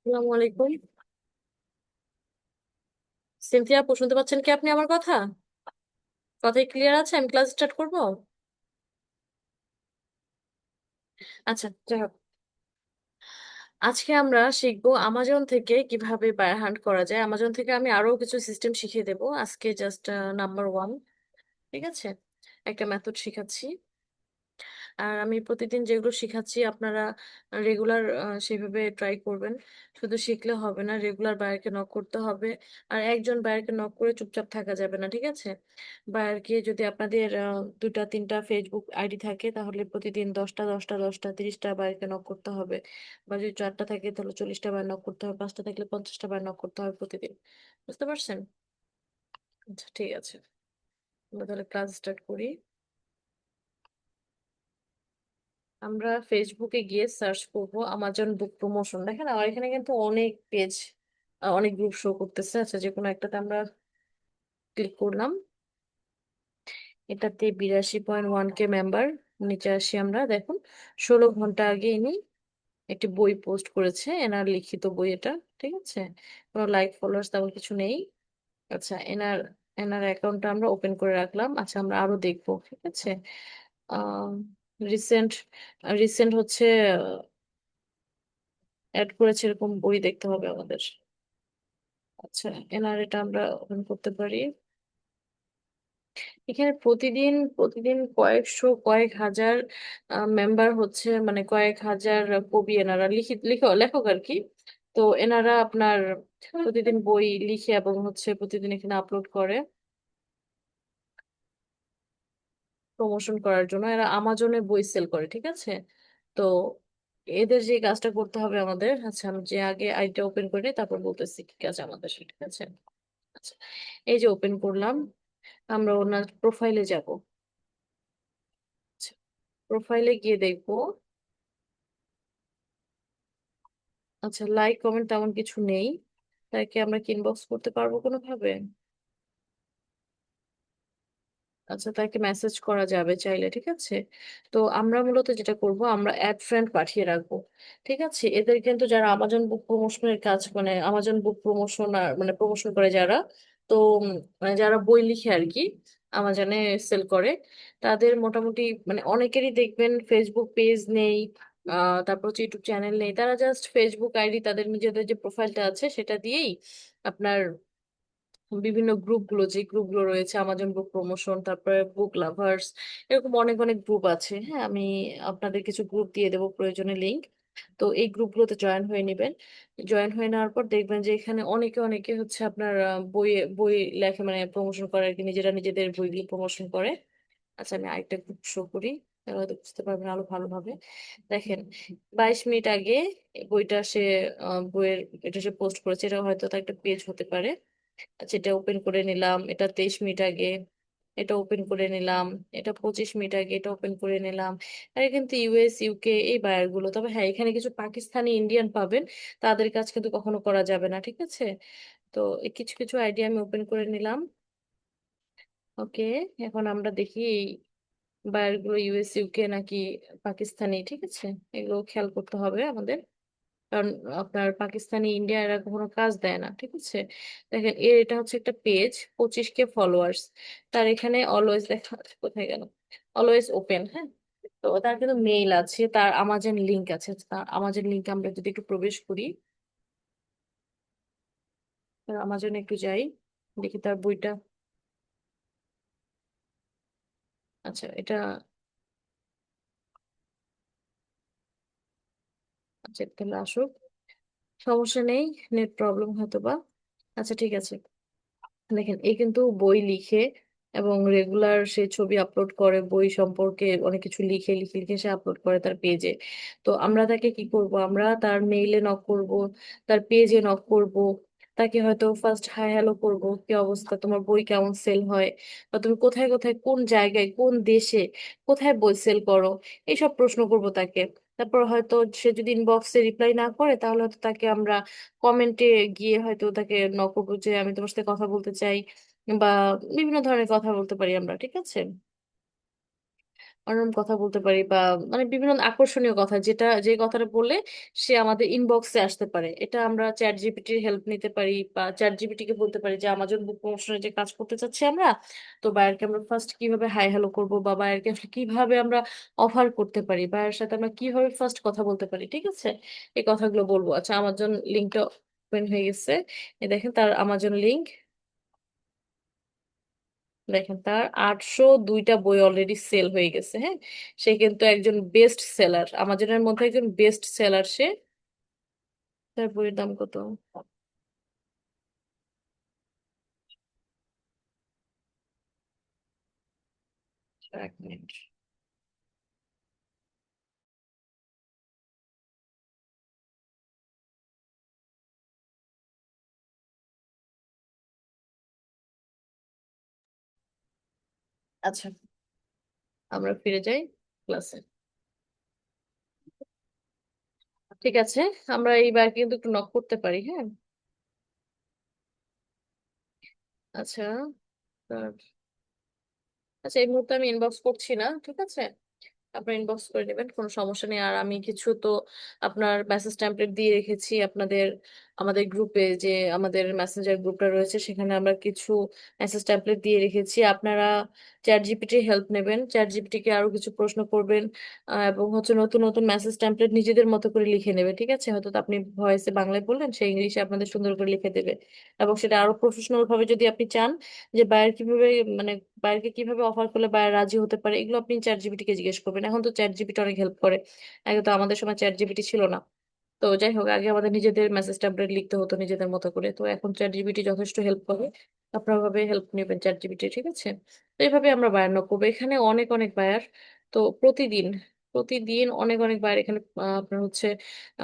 আসসালামু আলাইকুম। সিনথিয়া আপু, শুনতে পাচ্ছেন কি আপনি আমার কথা? কথাই ক্লিয়ার আছে? আমি ক্লাস স্টার্ট করব। আচ্ছা, যাই হোক, আজকে আমরা শিখবো আমাজন থেকে কিভাবে বায়ার হান্ট করা যায়। আমাজন থেকে আমি আরো কিছু সিস্টেম শিখিয়ে দেবো আজকে, জাস্ট নাম্বার ওয়ান। ঠিক আছে, একটা মেথড শিখাচ্ছি। আর আমি প্রতিদিন যেগুলো শিখাচ্ছি আপনারা রেগুলার সেভাবে ট্রাই করবেন। শুধু শিখলে হবে না, রেগুলার বায়ারকে নক করতে হবে। আর একজন বায়ারকে নক করে চুপচাপ থাকা যাবে না, ঠিক আছে? বায়ারকে যদি আপনাদের দুটা তিনটা ফেসবুক আইডি থাকে তাহলে প্রতিদিন 10টা 10টা 10টা 30টা বায়ারকে নক করতে হবে। বা যদি 4টা থাকে তাহলে 40টা বায়ার নক করতে হবে, 5টা থাকলে 50টা বায়ার নক করতে হবে প্রতিদিন। বুঝতে পারছেন? আচ্ছা, ঠিক আছে, আমরা তাহলে ক্লাস স্টার্ট করি। আমরা ফেসবুকে গিয়ে সার্চ করব আমাজন বুক প্রমোশন। দেখেন আমার এখানে কিন্তু অনেক পেজ, অনেক গ্রুপ শো করতেছে। আচ্ছা, যে কোনো একটাতে আমরা ক্লিক করলাম। এটাতে 82.1K মেম্বার। নিচে আসি আমরা, দেখুন 16 ঘন্টা আগে ইনি একটি বই পোস্ট করেছে, এনার লিখিত বই এটা। ঠিক আছে, কোনো লাইক ফলোয়ার্স তেমন কিছু নেই। আচ্ছা, এনার এনার অ্যাকাউন্টটা আমরা ওপেন করে রাখলাম। আচ্ছা, আমরা আরো দেখবো, ঠিক আছে। আহ রিসেন্ট রিসেন্ট হচ্ছে অ্যাড করেছে এরকম বই দেখতে হবে আমাদের। আচ্ছা, এনার এটা আমরা ওপেন করতে পারি। এখানে প্রতিদিন প্রতিদিন কয়েকশো কয়েক হাজার মেম্বার হচ্ছে, মানে কয়েক হাজার কবি এনারা লেখক আর কি। তো এনারা আপনার প্রতিদিন বই লিখে এবং হচ্ছে প্রতিদিন এখানে আপলোড করে প্রমোশন করার জন্য। এরা আমাজনে বই সেল করে, ঠিক আছে। তো এদের যে কাজটা করতে হবে আমাদের, আচ্ছা আমি যে আগে আইডিটা ওপেন করে তারপর বলতেছি কি কাজ আমাদের, ঠিক আছে। আচ্ছা, এই যে ওপেন করলাম, আমরা ওনার প্রোফাইলে যাব। প্রোফাইলে গিয়ে দেখবো। আচ্ছা, লাইক কমেন্ট তেমন কিছু নেই। তাকে আমরা কি ইনবক্স করতে পারবো কোনোভাবে? আচ্ছা, তাকে মেসেজ করা যাবে চাইলে, ঠিক আছে। তো আমরা মূলত যেটা করব, আমরা অ্যাড ফ্রেন্ড পাঠিয়ে রাখবো। ঠিক আছে, এদের কিন্তু যারা আমাজন বুক প্রমোশনের কাজ, মানে আমাজন বুক প্রমোশন আর মানে প্রমোশন করে যারা, তো মানে যারা বই লিখে আর কি, আমাজনে সেল করে, তাদের মোটামুটি মানে অনেকেরই দেখবেন ফেসবুক পেজ নেই। তারপর হচ্ছে ইউটিউব চ্যানেল নেই, তারা জাস্ট ফেসবুক আইডি, তাদের নিজেদের যে প্রোফাইলটা আছে সেটা দিয়েই আপনার বিভিন্ন গ্রুপগুলো, যে গ্রুপগুলো রয়েছে আমাজন বুক প্রমোশন, তারপরে বুক লাভার্স, এরকম অনেক অনেক গ্রুপ আছে। হ্যাঁ, আমি আপনাদের কিছু গ্রুপ দিয়ে দেবো প্রয়োজনে লিংক। তো এই গ্রুপগুলোতে জয়েন হয়ে নেবেন। জয়েন হয়ে নেওয়ার পর দেখবেন যে এখানে অনেকে অনেকে হচ্ছে আপনার বই বই লেখে, মানে প্রমোশন করে আর কি, নিজেরা নিজেদের বইগুলো প্রমোশন করে। আচ্ছা, আমি আরেকটা গ্রুপ শো করি, তাহলে হয়তো বুঝতে পারবেন আরো ভালোভাবে। দেখেন, 22 মিনিট আগে এই বইটা সে বইয়ের এটা সে পোস্ট করেছে, এটা হয়তো তার একটা পেজ হতে পারে। আচ্ছা, এটা ওপেন করে নিলাম, এটা 23 মিনিট আগে। এটা ওপেন করে নিলাম, এটা 25 মিনিট আগে, এটা ওপেন করে নিলাম। আর কিন্তু ইউএস ইউকে এই বায়ার গুলো, তবে হ্যাঁ এখানে কিছু পাকিস্তানি ইন্ডিয়ান পাবেন, তাদের কাজ কিন্তু কখনো করা যাবে না, ঠিক আছে। তো এই কিছু কিছু আইডিয়া আমি ওপেন করে নিলাম। ওকে, এখন আমরা দেখি বায়ার গুলো ইউএস ইউকে নাকি পাকিস্তানি, ঠিক আছে। এগুলো খেয়াল করতে হবে আমাদের, কারণ আপনার পাকিস্তানি ইন্ডিয়া এরা কখনো কাজ দেয় না, ঠিক আছে। দেখেন এটা হচ্ছে একটা পেজ, 25K ফলোয়ার্স। তার এখানে অলওয়েজ দেখা যাচ্ছে, কোথায় গেল, অলওয়েজ ওপেন, হ্যাঁ। তো তার কিন্তু মেইল আছে, তার আমাজন লিংক আছে। তার আমাজন লিংক আমরা যদি একটু প্রবেশ করি, তার আমাজনে একটু যাই, দেখি তার বইটা। আচ্ছা, এটা, আচ্ছা তাহলে আসুক, সমস্যা নেই, নেট প্রবলেম হয়তো বা। আচ্ছা, ঠিক আছে। দেখেন এ কিন্তু বই লিখে এবং রেগুলার সে ছবি আপলোড করে, বই সম্পর্কে অনেক কিছু লিখে লিখে লিখে সে আপলোড করে তার পেজে। তো আমরা তাকে কি করব, আমরা তার মেইলে নক করব, তার পেজে নক করব। তাকে হয়তো ফার্স্ট হাই হ্যালো করব, কি অবস্থা, তোমার বই কেমন সেল হয়, বা তুমি কোথায় কোথায় কোন জায়গায় কোন দেশে কোথায় বই সেল করো, এইসব প্রশ্ন করব তাকে। তারপর হয়তো সে যদি ইনবক্সে রিপ্লাই না করে তাহলে হয়তো তাকে আমরা কমেন্টে গিয়ে হয়তো তাকে নক করবো যে আমি তোমার সাথে কথা বলতে চাই, বা বিভিন্ন ধরনের কথা বলতে পারি আমরা, ঠিক আছে। অন্যরকম কথা বলতে পারি, বা মানে বিভিন্ন আকর্ষণীয় কথা, যেটা যে কথাটা বললে সে আমাদের ইনবক্সে আসতে পারে। এটা আমরা চ্যাট জিপিটির হেল্প নিতে পারি, বা চ্যাট জিপিটি কে বলতে পারি যে আমাজন বুক প্রমোশনের যে কাজ করতে চাচ্ছি আমরা, তো বায়ারকে আমরা ফার্স্ট কিভাবে হাই হ্যালো করবো, বা বায়ারকে আসলে কিভাবে আমরা অফার করতে পারি, বায়ার সাথে আমরা কিভাবে ফার্স্ট কথা বলতে পারি, ঠিক আছে? এই কথাগুলো বলবো। আচ্ছা, আমাজন লিঙ্কটা ওপেন হয়ে গেছে। এই দেখেন তার আমাজন লিঙ্ক, দেখেন তার 802টা বই অলরেডি সেল হয়ে গেছে। হ্যাঁ, সে কিন্তু একজন বেস্ট সেলার, আমাজনের মধ্যে একজন বেস্ট সেলার সে। তার বইয়ের দাম কত? এক মিনিট। আচ্ছা, আমরা ফিরে যাই ক্লাসে। ঠিক আছে, আমরা এইবার কিন্তু একটু নক করতে পারি, হ্যাঁ। আচ্ছা, আচ্ছা, এই মুহূর্তে আমি ইনবক্স করছি না, ঠিক আছে? আপনার ইনবক্স করে নেবেন, কোনো সমস্যা নেই। আর আমি কিছু তো আপনার মেসেজ টেমপ্লেট দিয়ে রেখেছি আপনাদের, আমাদের গ্রুপে, যে আমাদের মেসেঞ্জার গ্রুপটা রয়েছে সেখানে আমরা কিছু মেসেজ টেমপ্লেট দিয়ে রেখেছি। আপনারা চ্যাট জিপিটির হেল্প নেবেন, চ্যাট জিপিটিকে আরো কিছু প্রশ্ন করবেন, এবং হচ্ছে নতুন নতুন মেসেজ টেমপ্লেট নিজেদের মতো করে লিখে নেবে, ঠিক আছে? হয়তো তো আপনি ভয়েসে বাংলায় বললেন, সে ইংলিশে আপনাদের সুন্দর করে লিখে দেবে। এবং সেটা আরো প্রফেশনাল ভাবে যদি আপনি চান, যে বায়ার কিভাবে, মানে বায়ারকে কিভাবে অফার করলে বায়ার রাজি হতে পারে, এগুলো আপনি চ্যাট জিপিটি কে জিজ্ঞেস করবেন। এখন তো চ্যাট জিপিটি অনেক হেল্প করে, আগে তো আমাদের সময় চ্যাট জিপিটি ছিল না। তো যাই হোক, আগে আমাদের নিজেদের মেসেজ ট্যাবলেট লিখতে হতো নিজেদের মতো করে, তো এখন চ্যাট জিপিটি যথেষ্ট হেল্প করে। আপনারা ভাবে হেল্প নেবেন চ্যাট জিপিটি, ঠিক আছে? তো এইভাবে আমরা বায়ার নক করবো। এখানে অনেক অনেক বায়ার, তো প্রতিদিন প্রতিদিন অনেক অনেক বায়ার এখানে আপনার হচ্ছে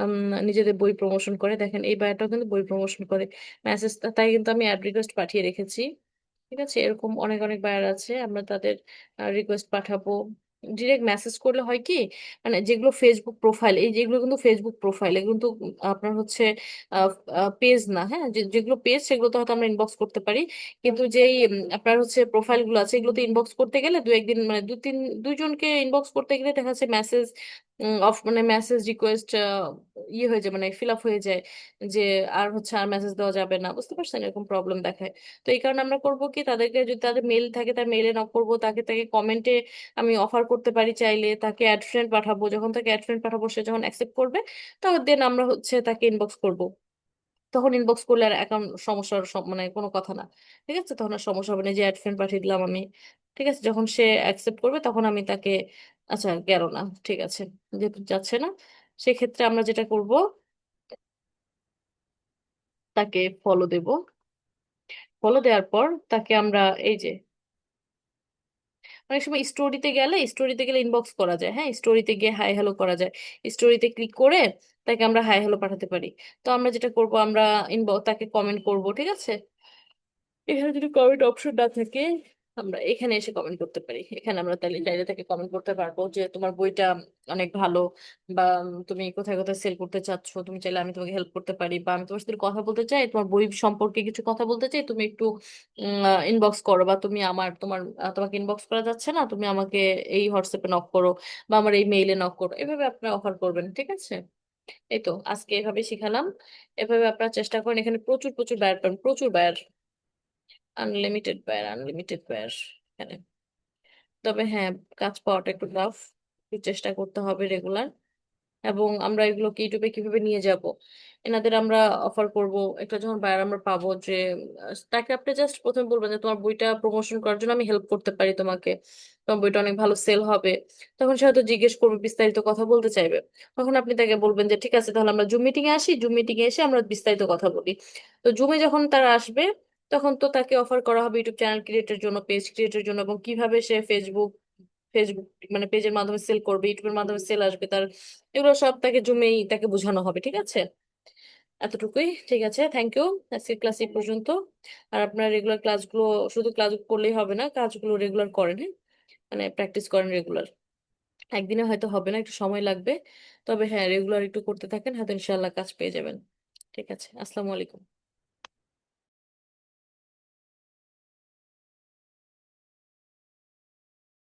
উম, নিজেদের বই প্রমোশন করে। দেখেন এই বায়ারটাও কিন্তু বই প্রমোশন করে মেসেজ, তাই কিন্তু আমি অ্যাড রিকোয়েস্ট পাঠিয়ে রেখেছি। ঠিক আছে, এরকম অনেক অনেক বায়ার আছে, আমরা তাদের রিকোয়েস্ট পাঠাবো। ডিরেক্ট মেসেজ করলে হয় কি, মানে যেগুলো ফেসবুক প্রোফাইল, এই যেগুলো কিন্তু ফেসবুক প্রোফাইল, এগুলো কিন্তু আপনার হচ্ছে পেজ না। হ্যাঁ, যেগুলো পেজ সেগুলো তো হয়তো আমরা ইনবক্স করতে পারি, কিন্তু যেই আপনার হচ্ছে প্রোফাইল গুলো আছে, এগুলো তো ইনবক্স করতে গেলে দু একদিন, মানে দুইজনকে ইনবক্স করতে গেলে দেখা যাচ্ছে মেসেজ অফ, মানে মেসেজ রিকোয়েস্ট ইয়ে হয়ে যায়, মানে ফিল আপ হয়ে যায়, যে আর হচ্ছে আর মেসেজ দেওয়া যাবে না, বুঝতে পারছেন? এরকম প্রবলেম দেখায়। তো এই কারণে আমরা করবো কি, তাদেরকে যদি তাদের মেল থাকে তার মেলে নক করবো, তাকে তাকে কমেন্টে আমি অফার করতে পারি চাইলে, তাকে অ্যাড ফ্রেন্ড পাঠাবো, যখন তাকে অ্যাড ফ্রেন্ড পাঠাবো সে যখন অ্যাকসেপ্ট করবে, তখন দেন আমরা হচ্ছে তাকে ইনবক্স করব। তখন ইনবক্স করলে আর অ্যাকাউন্ট সমস্যার মানে কোনো কথা না, ঠিক আছে? তখন আর সমস্যা হবে না, যে অ্যাড ফ্রেন্ড পাঠিয়ে দিলাম আমি, ঠিক আছে? যখন সে অ্যাকসেপ্ট করবে তখন আমি তাকে, আচ্ছা গেল না, ঠিক আছে, যেহেতু যাচ্ছে না, সেক্ষেত্রে আমরা যেটা করব, তাকে ফলো দেব। ফলো দেওয়ার পর তাকে আমরা, এই যে অনেক সময় স্টোরিতে গেলে ইনবক্স করা যায়, হ্যাঁ, স্টোরিতে গিয়ে হাই হ্যালো করা যায়। স্টোরিতে ক্লিক করে তাকে আমরা হাই হ্যালো পাঠাতে পারি। তো আমরা যেটা করব, আমরা ইনবক্স তাকে কমেন্ট করব, ঠিক আছে? এখানে যদি কমেন্ট অপশন না থাকে, আমরা এখানে এসে কমেন্ট করতে পারি। এখানে আমরা তাহলে চাইলে থেকে কমেন্ট করতে পারবো যে তোমার বইটা অনেক ভালো, বা তুমি কোথায় কোথায় সেল করতে চাচ্ছো, তুমি চাইলে আমি তোমাকে হেল্প করতে পারি, বা আমি তোমার সাথে কথা বলতে চাই, তোমার বই সম্পর্কে কিছু কথা বলতে চাই, তুমি একটু ইনবক্স করো, বা তুমি তোমাকে ইনবক্স করা যাচ্ছে না, তুমি আমাকে এই হোয়াটসঅ্যাপে নক করো, বা আমার এই মেইলে নক করো। এভাবে আপনারা অফার করবেন, ঠিক আছে? এই তো আজকে এভাবে শিখালাম। এভাবে আপনারা চেষ্টা করেন, এখানে প্রচুর প্রচুর বায়ার পান, প্রচুর বায়ার, আনলিমিটেড ব্যয় এখানে। তবে হ্যাঁ, কাজ পাওয়াটা একটু টাফ, একটু চেষ্টা করতে হবে রেগুলার। এবং আমরা এগুলোকে ইউটিউবে কিভাবে নিয়ে যাব, এনাদের আমরা অফার করব। একটা যখন বায়ার আমরা পাবো, যে তাকে আপনি জাস্ট প্রথমে বলবেন যে তোমার বইটা প্রমোশন করার জন্য আমি হেল্প করতে পারি তোমাকে, তোমার বইটা অনেক ভালো সেল হবে। তখন সে হয়তো জিজ্ঞেস করবে, বিস্তারিত কথা বলতে চাইবে। তখন আপনি তাকে বলবেন যে ঠিক আছে, তাহলে আমরা জুম মিটিং এ আসি, জুম মিটিং এ এসে আমরা বিস্তারিত কথা বলি। তো জুমে যখন তারা আসবে, তখন তো তাকে অফার করা হবে ইউটিউব চ্যানেল ক্রিয়েটের জন্য, পেজ ক্রিয়েটের জন্য, এবং কিভাবে সে ফেসবুক মানে পেজের মাধ্যমে সেল করবে, ইউটিউবের মাধ্যমে সেল আসবে তার, এগুলো সব তাকে জুমেই তাকে বোঝানো হবে, ঠিক আছে? এতটুকুই, ঠিক আছে, থ্যাংক ইউ। আজকের ক্লাস এই পর্যন্ত। আর আপনার রেগুলার ক্লাসগুলো, শুধু ক্লাস করলেই হবে না, কাজগুলো রেগুলার করেন, হ্যাঁ, মানে প্র্যাকটিস করেন রেগুলার। একদিনে হয়তো হবে না, একটু সময় লাগবে, তবে হ্যাঁ রেগুলার একটু করতে থাকেন, হয়তো ইনশাল্লাহ কাজ পেয়ে যাবেন। ঠিক আছে, আসসালামু আলাইকুম।